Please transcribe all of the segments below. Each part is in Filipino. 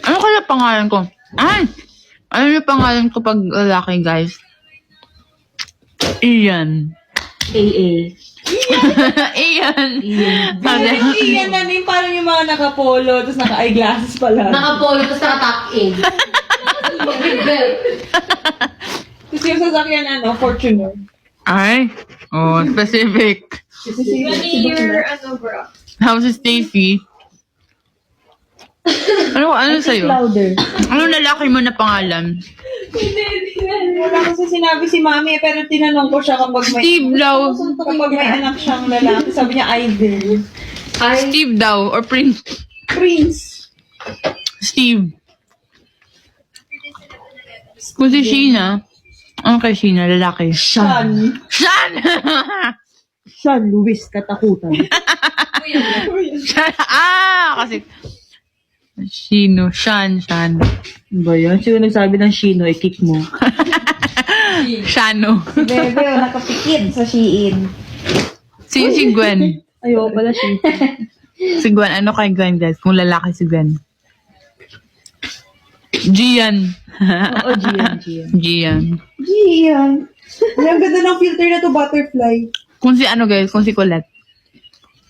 Ano kaya pangalan ko? Ay! Ano yung pangalan ko pag lalaki, guys? Ian. AA. Ian. Sabi, Iyan na din, parang yung mga nakapolo, tapos naka-eyeglasses pala. Naka-polo, tapos naka-top-in. Tapos yung sasakyan, Fortuner. Ay! Oh, specific. Year, bro? How's Stacy? Ano sa'yo? Louder. Ano lalaki mo na pangalan? Wala kasi sinabi si mami, pero tinanong ko siya kapag may... Steve daw. Kapag may anak siyang lalaki, sabi niya, Idol. Steve daw. Or Prince. Prince. Steve. Kung si Sheena. Ano kay Sheena? Lalaki. Sean. Sean! Sean Luis Katakutan. Kasi... Shino. Sean. Ba yan? Sino nagsabi ng Shino, i-kick mo? Shano. Bebe, nakapikit sa Shein. Si Gwen. Ayaw pala siya. Si Gwen. Ano kay Gwen, guys? Kung lalaki si Gwen. Gian. Oo, Gian. Gian. Gian. Ang ganda ng filter na to, butterfly. Kung si ano, guys? Kung si Colette.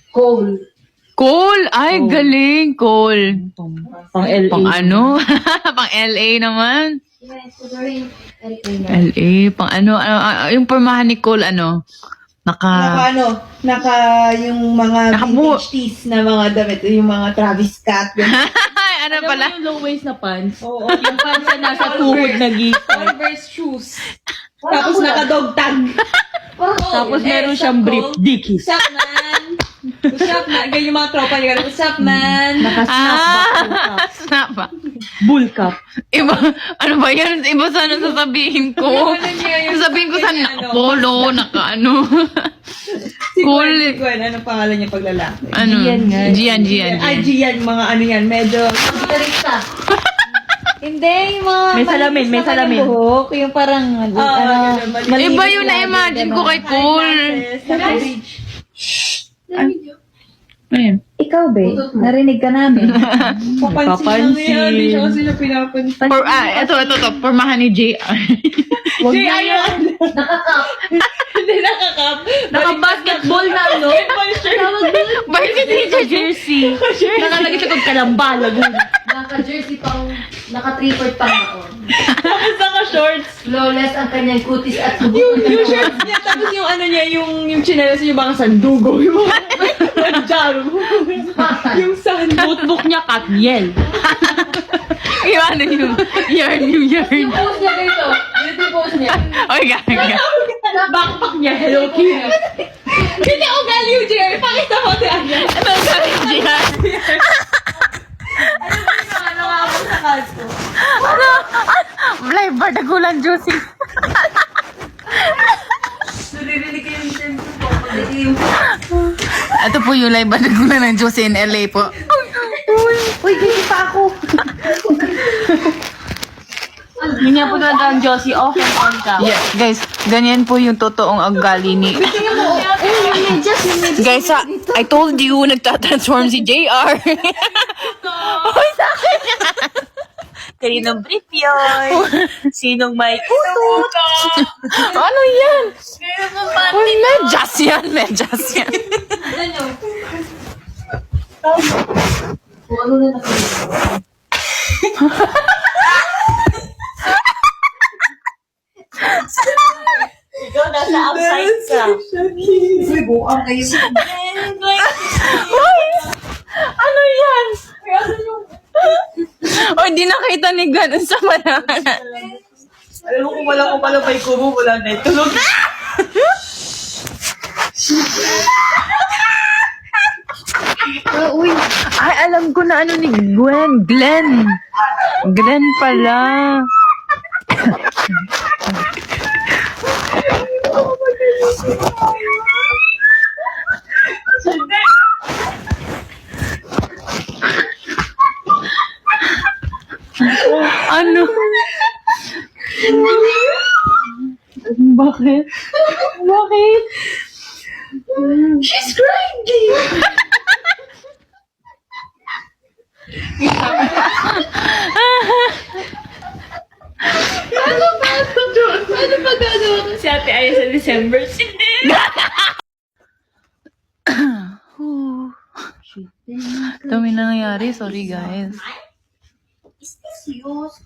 Cole. Cole! Ay, galing! Cole. Pang LA. Pang ano? Pang LA naman. LA. Pang ano? Yung pormahan ni Cole, ano? Naka yung mga Nakabuo. vintage tees na mga damit, yung mga Travis Scott. ganun. Ano Alam pala? mo yung low waist na pants? Oo. Yung pants na nasa tuhod na gisa. Converse shoes. Tapos naka-dog tag. Tapos meron siyang brief. Dickies. What's up, man? What's up, man? Ganyan yung mga tropa niya. What's up, man? Naka-snapback. Snap. Bull cap. Iba, ano ba yan? Iba sana sasabihin ko. Sasabihin ko sana naka-polo, naka-ano. Si Cool. Gwen, si Gwen. Anong pangalan niya pag lalaki? Ano? Gian nga. Gian. Ay, Gian. Mga ano yan. Medyo... Hindi, yung mga... May salamin, may salamin. Yung buhok, yung parang... malinis Iba yung na- na-imagine ko kay Cole. Ayun. Ikaw, be. Narinig ka namin. Papansin lang yan. Hindi siya kasi na pinapansin. Ito. Pormahan ni JR. Huwag Jay, na yan. ayun. Nakakap. Hindi nakakap. Naka-basketball na, no? Tawag doon. Bakit hindi siya Jersey. Nakalagay siya kung Kalamba, Laguna. Naka-jersey pang, naka-3-4 pang ako. Tapos naka-shorts. Flawless ang kanyang kutis at Yung shorts niya, tapos yung ano niya, yung chinelas niya, yung mga sandugo. Yung mga jaro. Yung sand. Notebook niya, Katniel. Yung ano yung yarn. Yung post niya dito. Dito yung post niya. Oy, gaga. Backpack niya, Hello Kitty. Hindi ako galiw, Jerry. Pakita mo si Anya. Ano sabi ni JR? Ano nga ako sa kalso? Live bar, dagulan, juicy. Narinig ko yung tempo ko. Pagdating yung... Ito po yung live bar, dagulan ng juicy in LA po. Uy, gigi pa ako. Yun nga po na ang Josie, off and on ka. Yeah, guys, ganyan po yung totoong ugali ni... Guys, I told you, nagtatransform si JR. Hoy, sa akin. Kaninang brief yun? Sinong may utut? Ano yan? Uy, medyas yan. Kung ano na nakita. Ikaw nasa outside ka. Uy, buang kayo. Ano yan? O, di nakita ni Gwen sa panangalan. Alam mo kung wala ko pala may kubo, wala na. Tulog na! Ay, alam ko na ano ni Gwen. Glenn pala. Ano? Bakit? Bakit? She's grinding! Ate Aya sa December. Dami na nangyari. Sorry, guys. Is this yours?